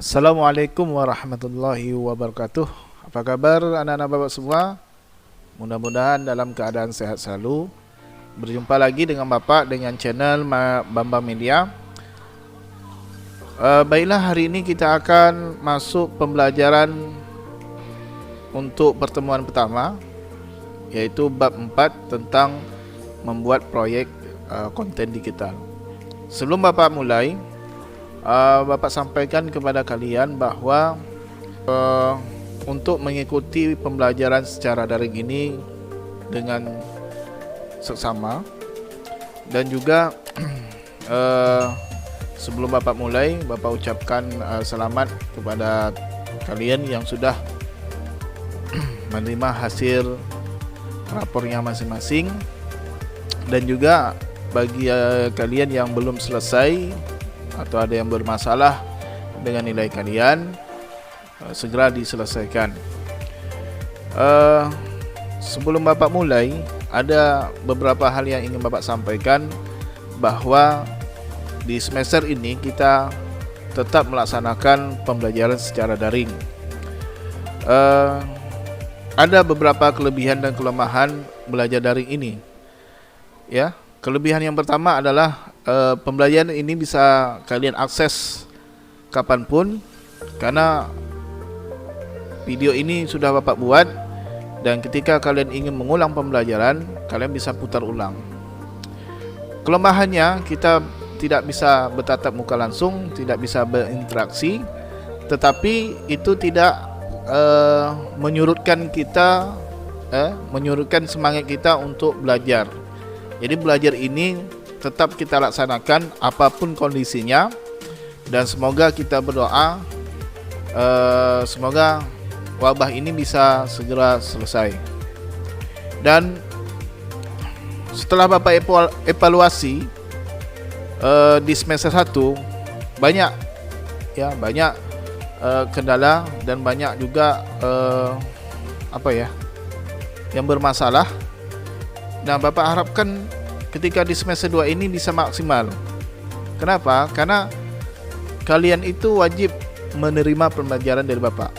Assalamualaikum warahmatullahi wabarakatuh. Apa kabar anak-anak bapak semua? Mudah-mudahan dalam keadaan sehat selalu. Berjumpa lagi dengan bapak dengan channel Bambang Media. Baiklah, hari ini kita akan masuk pembelajaran untuk pertemuan pertama, yaitu bab 4 tentang membuat proyek konten digital. Sebelum bapak mulai, bapak sampaikan kepada kalian bahwa untuk mengikuti pembelajaran secara daring ini dengan seksama, dan juga sebelum bapak mulai, bapak ucapkan selamat kepada kalian yang sudah menerima hasil rapornya masing-masing, dan juga bagi kalian yang belum selesai atau ada yang bermasalah dengan nilai kalian, segera diselesaikan. Sebelum bapak mulai, ada beberapa hal yang ingin bapak sampaikan, bahwa di semester ini kita tetap melaksanakan pembelajaran secara daring. Ada beberapa kelebihan dan kelemahan belajar daring ini. Ya, kelebihan yang pertama adalah pembelajaran ini bisa kalian akses kapanpun, karena video ini sudah bapak buat, dan ketika kalian ingin mengulang pembelajaran, kalian bisa putar ulang. Kelemahannya, kita tidak bisa bertatap muka langsung, tidak bisa berinteraksi, tetapi itu tidak menyurutkan kita, menyurutkan semangat kita untuk belajar. Jadi belajar ini tetap kita laksanakan apapun kondisinya, dan semoga kita berdoa semoga wabah ini bisa segera selesai. Dan setelah bapak evaluasi di semester 1, banyak kendala dan banyak juga yang bermasalah. Nah, bapak harapkan ketika di semester 2 ini bisa maksimal. Kenapa? Karena kalian itu wajib menerima pembelajaran dari bapak,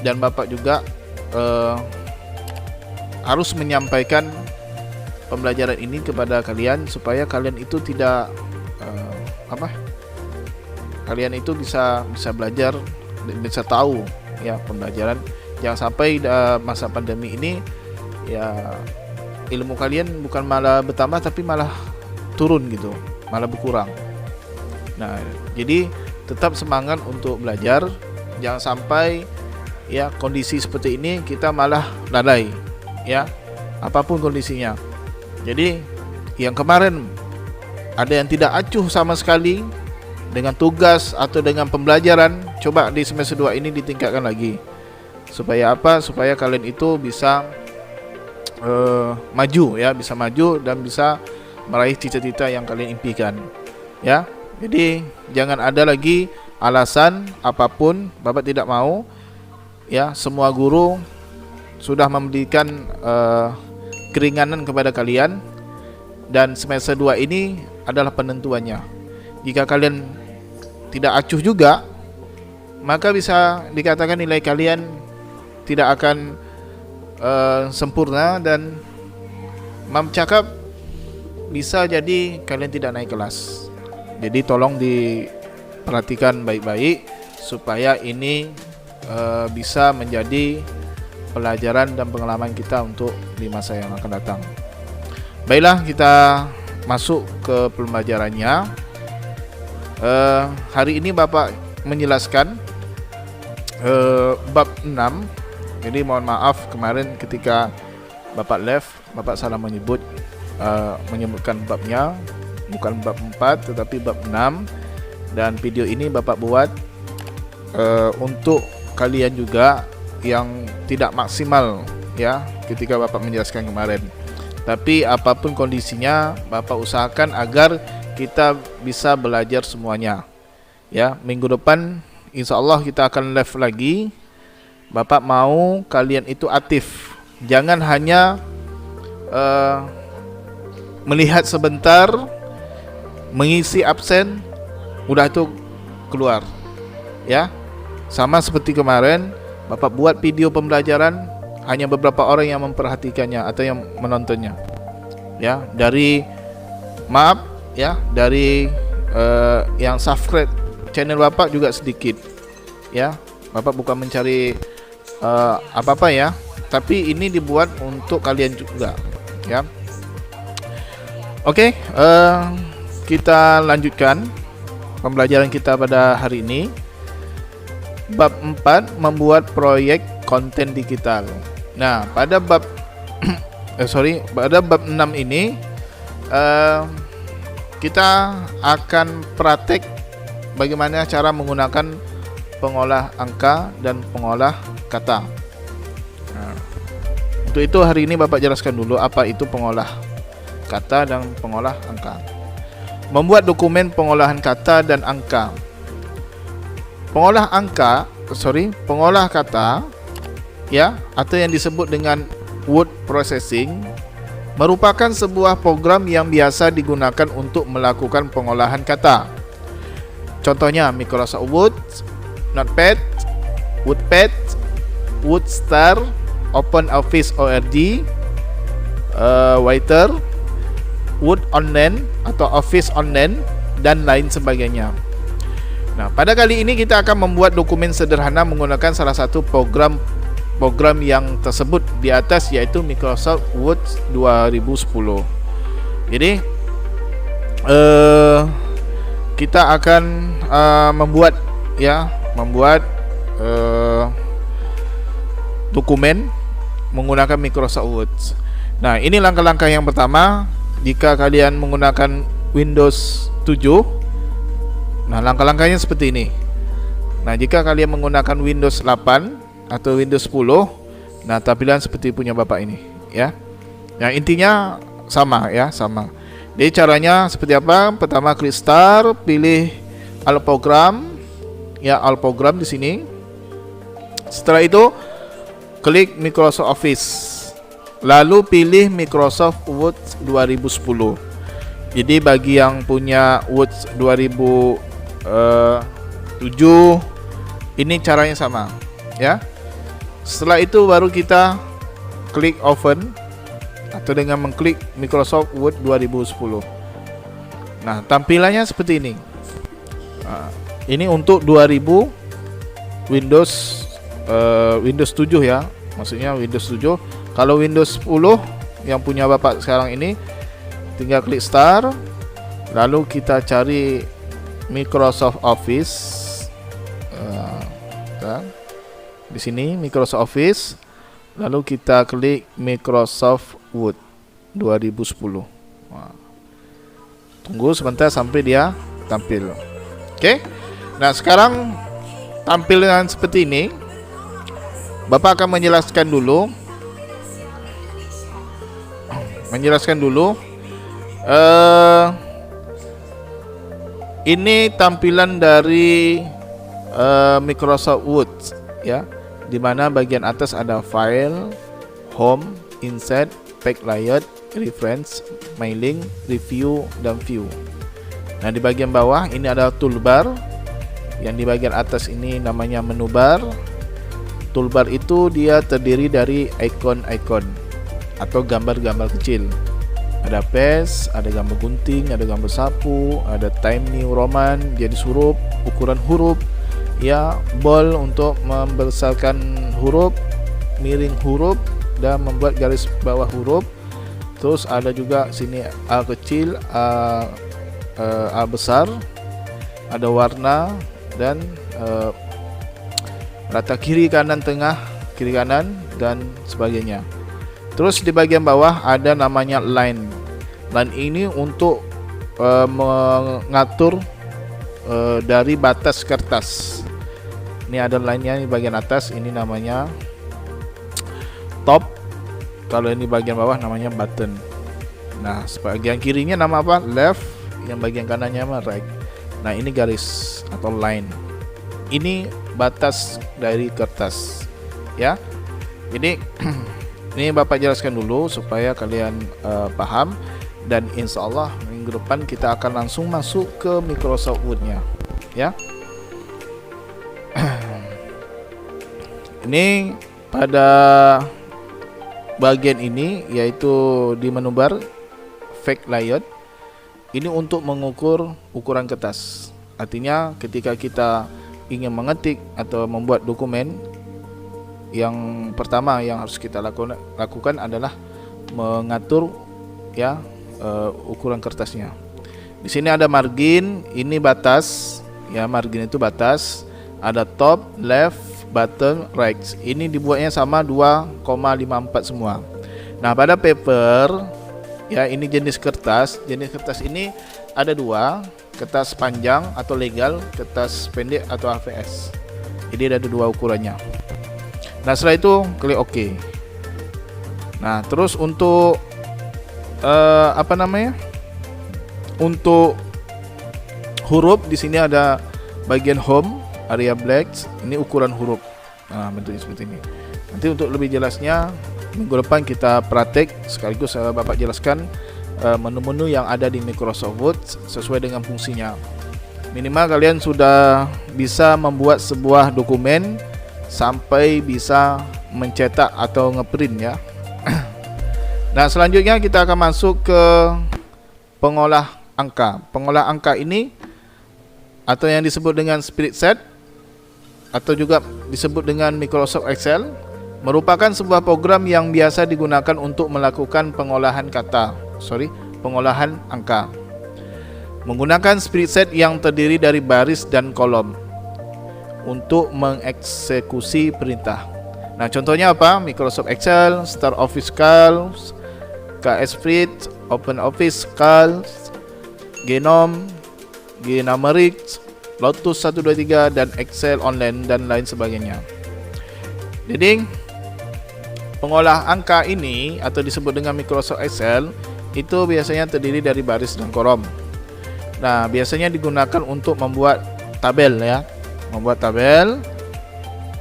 dan bapak juga harus menyampaikan pembelajaran ini kepada kalian, supaya kalian itu tidak kalian itu bisa belajar, bisa tahu ya pembelajaran. Jangan sampai masa pandemi ini ya ilmu kalian bukan malah bertambah, tapi malah turun gitu, malah berkurang. Nah, jadi tetap semangat untuk belajar. Jangan sampai ya kondisi seperti ini kita malah lalai, ya, apapun kondisinya. Jadi yang kemarin ada yang tidak acuh sama sekali dengan tugas atau dengan pembelajaran, coba di semester 2 ini ditingkatkan lagi. Supaya apa? Supaya kalian itu bisa maju, ya, bisa maju dan bisa meraih cita-cita yang kalian impikan, ya. Jadi jangan ada lagi alasan apapun bapak tidak mau, ya. Semua guru sudah memberikan keringanan kepada kalian, dan semester 2 ini adalah penentuannya. Jika kalian tidak acuh juga, maka bisa dikatakan nilai kalian tidak akan sempurna, dan mam cakap bisa jadi kalian tidak naik kelas. Jadi tolong diperhatikan baik-baik supaya ini bisa menjadi pelajaran dan pengalaman kita untuk di masa yang akan datang. Baiklah, kita masuk ke pembelajarannya. Hari ini bapak menjelaskan bab 6. Jadi mohon maaf kemarin ketika bapak live, bapak salah menyebutkan babnya, bukan bab 4 tetapi bab 6. Dan video ini bapak buat untuk kalian juga yang tidak maksimal, ya, ketika bapak menjelaskan kemarin. Tapi apapun kondisinya, bapak usahakan agar kita bisa belajar semuanya, ya. Minggu depan insyaallah kita akan live lagi. Bapak mau kalian itu aktif, jangan hanya melihat sebentar, mengisi absen, udah itu keluar, ya. Sama seperti kemarin, Bapak buat video pembelajaran, hanya beberapa orang yang memperhatikannya atau yang menontonnya. Ya, dari yang subscribe channel Bapak juga sedikit. Ya, Bapak bukan mencari apa-apa ya, tapi ini dibuat untuk kalian juga, ya. Oke, kita lanjutkan pembelajaran kita pada hari ini. Bab 4, membuat proyek konten digital. Nah, pada bab pada bab 6 ini kita akan praktek bagaimana cara menggunakan pengolah angka dan pengolah kata. Nah, untuk itu hari ini Bapak jelaskan dulu apa itu pengolah kata dan pengolah angka. Membuat dokumen pengolahan kata dan angka. Pengolah kata, ya, atau yang disebut dengan word processing, merupakan sebuah program yang biasa digunakan untuk melakukan pengolahan kata. Contohnya Microsoft Word, Notepad, Woodpad, Woodstar, OpenOffice ORD, Writer, Word Online atau Office Online, dan lain sebagainya. Nah, pada kali ini kita akan membuat dokumen sederhana menggunakan salah satu program yang tersebut di atas, yaitu Microsoft Word 2010. Jadi kita akan membuat dokumen menggunakan Microsoft Word. Nah, ini langkah-langkah yang pertama. Jika kalian menggunakan Windows 7, nah, langkah-langkahnya seperti ini. Nah, jika kalian menggunakan Windows 8 atau Windows 10, nah, tampilan seperti punya Bapak ini, ya. Nah, intinya sama, ya, sama. Jadi caranya seperti apa? Pertama, klik Start, pilih All Program, ya, All Program di sini. Setelah itu, klik Microsoft Office. Lalu pilih Microsoft Word 2010. Jadi bagi yang punya Word 2007, ini caranya sama, ya. Setelah itu baru kita klik Open atau dengan mengklik Microsoft Word 2010. Nah, tampilannya seperti ini. Nah, ini untuk 2000 Windows 7, ya. Maksudnya Windows 7. Kalau Windows 10 yang punya Bapak sekarang ini, tinggal klik Start, lalu kita cari Microsoft Office. Di sini Microsoft Office, lalu kita klik Microsoft Word 2010. Tunggu sebentar sampai dia tampil. Oke. Nah, sekarang tampilan seperti ini. Bapak akan menjelaskan dulu. Ini tampilan dari Microsoft Word, ya, di mana bagian atas ada File, Home, Insert, Backlight, Reference, Mailing, Review, dan View. Nah, di bagian bawah ini ada Toolbar. Yang di bagian atas ini namanya Menu Bar. Toolbar itu dia terdiri dari icon-icon atau gambar-gambar kecil. Ada paste, ada gambar gunting, ada gambar sapu, ada Time New Roman, jenis huruf, ukuran huruf, ya, bold untuk membesarkan huruf, miring huruf, dan membuat garis bawah huruf. Terus ada juga sini A kecil, A besar, ada warna, dan rata kiri, kanan, tengah, kiri, kanan, dan sebagainya. Terus di bagian bawah ada namanya line. Line ini untuk mengatur dari batas kertas. Ini ada line-nya di bagian atas, ini namanya top. Kalau ini bagian bawah namanya button. Nah, bagian kirinya nama apa? Left. Yang bagian kanannya apa? Right. Nah, ini garis atau line. Ini batas dari kertas, ya. Jadi ini Bapak jelaskan dulu supaya kalian paham, dan insya Allah minggu depan kita akan langsung masuk ke Microsoft Word-nya, ya. Ini pada bagian ini yaitu di menu bar fake layout. Ini untuk mengukur ukuran kertas. Artinya ketika kita ingin mengetik atau membuat dokumen, yang pertama yang harus kita lakukan adalah mengatur ya ukuran kertasnya. Di sini ada margin, ini batas ya, margin itu batas. Ada top, left, bottom, right. Ini dibuatnya sama 2,54 semua. Nah, pada paper ya, ini jenis kertas. Jenis kertas ini ada dua, kertas panjang atau legal, kertas pendek atau AVS. Jadi ada dua ukurannya. Nah, setelah itu klik OK. Nah, terus untuk untuk huruf di sini ada bagian home, area black. Ini ukuran huruf. Nah, bentuknya seperti ini. Nanti untuk lebih jelasnya minggu depan kita praktek sekaligus Bapak jelaskan menu-menu yang ada di Microsoft Word sesuai dengan fungsinya. Minimal kalian sudah bisa membuat sebuah dokumen sampai bisa mencetak atau ngeprint ya. Nah, selanjutnya kita akan masuk ke pengolah angka. Pengolah angka ini atau yang disebut dengan spreadsheet atau juga disebut dengan Microsoft Excel merupakan sebuah program yang biasa digunakan untuk melakukan pengolahan pengolahan angka. Menggunakan spreadsheet yang terdiri dari baris dan kolom untuk mengeksekusi perintah. Nah, contohnya apa? Microsoft Excel, Start Office Calc, KS Spreadsheet, Open Office Calc, Genome, Gnumeric, Lotus 123 dan Excel Online dan lain sebagainya. Jadi pengolah angka ini atau disebut dengan Microsoft Excel itu biasanya terdiri dari baris dan kolom. Nah, biasanya digunakan untuk membuat tabel ya, membuat tabel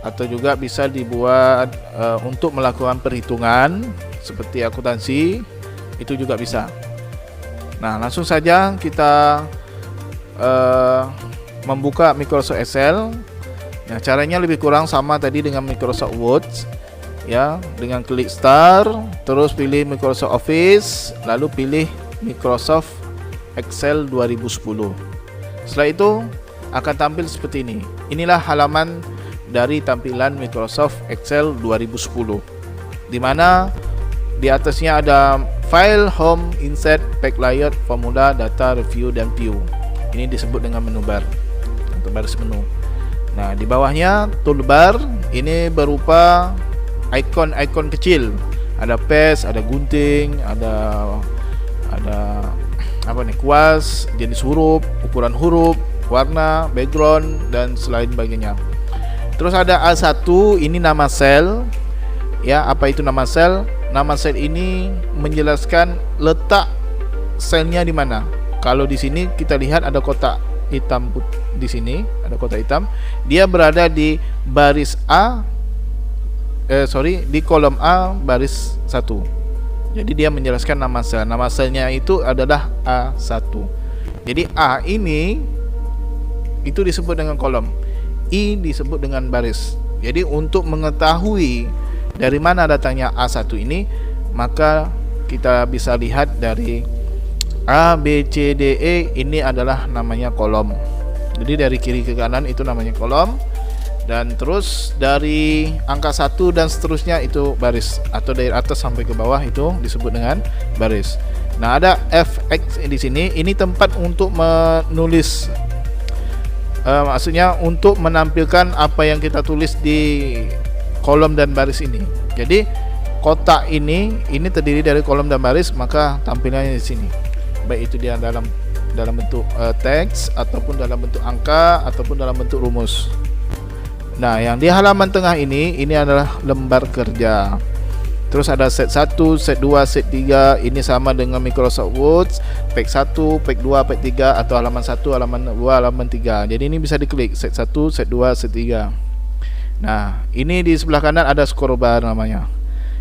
atau juga bisa dibuat untuk melakukan perhitungan seperti akuntansi, itu juga bisa. Nah, langsung saja kita membuka Microsoft Excel. Nah, caranya lebih kurang sama tadi dengan Microsoft Word ya, dengan klik Start, terus pilih Microsoft Office, lalu pilih Microsoft Excel 2010. Setelah itu akan tampil seperti ini. Inilah halaman dari tampilan Microsoft Excel 2010, di mana di atasnya ada File, Home, Insert, Pack Layout, Formula, Data, Review, dan View. Ini disebut dengan menu bar atau baris menu. Nah, di bawahnya toolbar, ini berupa ikon-ikon kecil. Ada paste, ada gunting, ada kuas, jenis huruf, ukuran huruf, warna, background, dan selain sebagainya. Terus ada A1, ini nama sel. Ya, apa itu nama sel? Nama sel ini menjelaskan letak selnya di mana. Kalau di sini kita lihat ada kotak hitam di sini, ada kotak hitam. Dia berada di baris di kolom A baris 1. Jadi dia menjelaskan nama sel. Nama selnya itu adalah A1. Jadi A ini itu disebut dengan kolom, I disebut dengan baris. Jadi untuk mengetahui dari mana datangnya A1 ini, maka kita bisa lihat dari A, B, C, D, E, ini adalah namanya kolom. Jadi dari kiri ke kanan itu namanya kolom, dan terus dari angka 1 dan seterusnya itu baris, atau dari atas sampai ke bawah itu disebut dengan baris. Nah, ada FX di sini, ini tempat untuk menulis, maksudnya untuk menampilkan apa yang kita tulis di kolom dan baris ini. Jadi kotak ini terdiri dari kolom dan baris, maka tampilannya di sini. Baik itu dia dalam bentuk teks ataupun dalam bentuk angka ataupun dalam bentuk rumus. Nah, yang di halaman tengah ini adalah lembar kerja. Terus ada set 1, set 2, set 3. Ini sama dengan Microsoft Word, page 1, page 2, page 3, atau halaman 1, halaman 2, halaman 3. Jadi ini bisa diklik set 1, set 2, set 3. Nah, ini di sebelah kanan ada scroll bar namanya.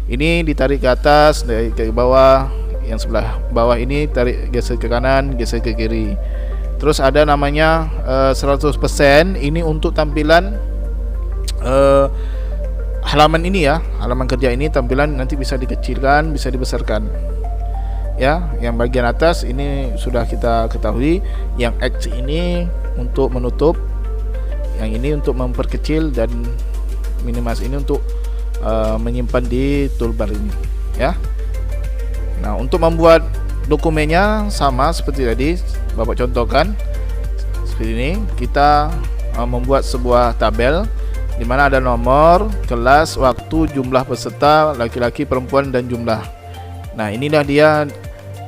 Ini ditarik ke atas, dari ke bawah. Yang sebelah bawah ini tarik, geser ke kanan, geser ke kiri. Terus ada namanya 100%. Ini untuk tampilan halaman ini ya, halaman kerja ini tampilan nanti bisa dikecilkan, bisa dibesarkan. Ya, yang bagian atas ini sudah kita ketahui, yang X ini untuk menutup, yang ini untuk memperkecil, dan minimize ini untuk menyimpan di toolbar ini ya. Nah, untuk membuat dokumennya sama seperti tadi Bapak contohkan seperti ini. Kita membuat sebuah tabel di mana ada nomor, kelas, waktu, jumlah peserta, laki-laki, perempuan, dan jumlah. Nah, inilah dia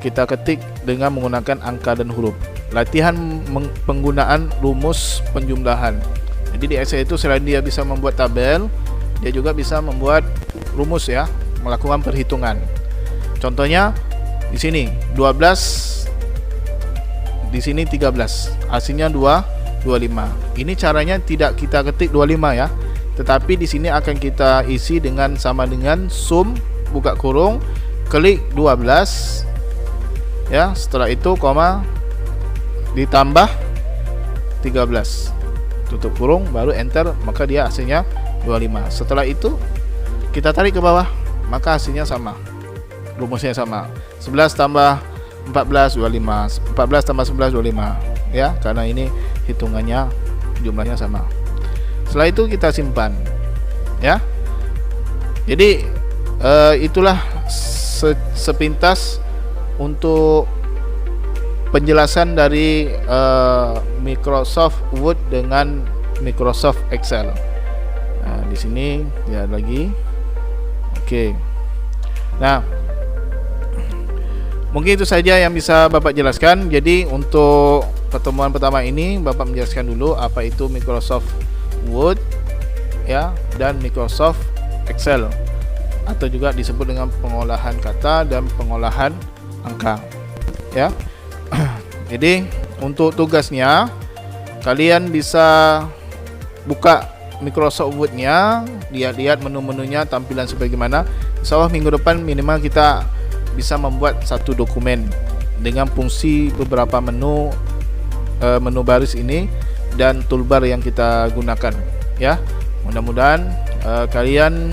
kita ketik dengan menggunakan angka dan huruf. Latihan penggunaan rumus penjumlahan. Jadi di Excel itu selain dia bisa membuat tabel, dia juga bisa membuat rumus ya, melakukan perhitungan. Contohnya di sini 12, di sini 13, hasilnya 25. Ini caranya tidak kita ketik 25 ya, tetapi di sini akan kita isi dengan sama dengan sum buka kurung klik 12 ya, setelah itu koma ditambah 13 tutup kurung baru enter, maka dia hasilnya 25. Setelah itu kita tarik ke bawah, maka hasilnya sama, rumusnya sama, 11 tambah 14 25, 14 tambah 11 25 ya, karena ini hitungannya jumlahnya sama. Setelah itu kita simpan ya. Jadi itulah sepintas untuk penjelasan dari Microsoft Word dengan Microsoft Excel. Nah, di sini lihat lagi. Oke. Nah, mungkin itu saja yang bisa Bapak jelaskan. Jadi untuk pertemuan pertama ini Bapak menjelaskan dulu apa itu Microsoft Word ya dan Microsoft Excel, atau juga disebut dengan pengolahan kata dan pengolahan angka ya. Jadi untuk tugasnya kalian bisa buka Microsoft Word-nya, lihat menu-menunya, tampilan sebagaimana. Insyaallah minggu depan minimal kita bisa membuat satu dokumen dengan fungsi beberapa menu baris ini dan toolbar yang kita gunakan ya. Mudah-mudahan kalian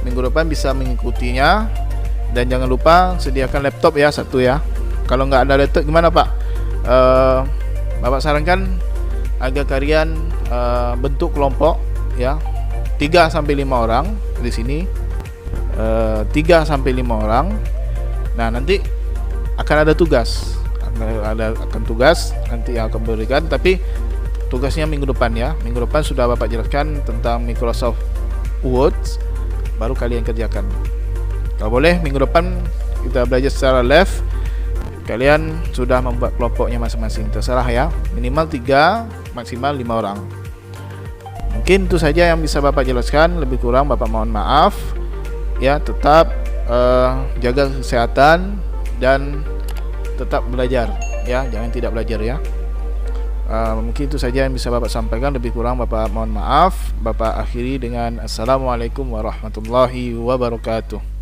minggu depan bisa mengikutinya, dan jangan lupa sediakan laptop ya, satu ya. Kalau nggak ada laptop gimana Pak? Bapak sarankan agar kalian bentuk kelompok ya, 3 sampai 5 orang di sini, 3 sampai 5 orang. Nah, nanti akan ada tugas, akan tugas nanti yang akan berikan, tapi tugasnya minggu depan ya. Minggu depan sudah Bapak jelaskan tentang Microsoft Word, baru kalian kerjakan. Kalau boleh minggu depan kita belajar secara live, kalian sudah membuat kelompoknya masing-masing, terserah ya, minimal 3 maksimal 5 orang. Mungkin itu saja yang bisa Bapak jelaskan, lebih kurang Bapak mohon maaf ya. Tetap jaga kesehatan dan tetap belajar ya, jangan tidak belajar ya. Mungkin itu saja yang bisa Bapak sampaikan, lebih kurang Bapak mohon maaf. Bapak akhiri dengan assalamualaikum warahmatullahi wabarakatuh.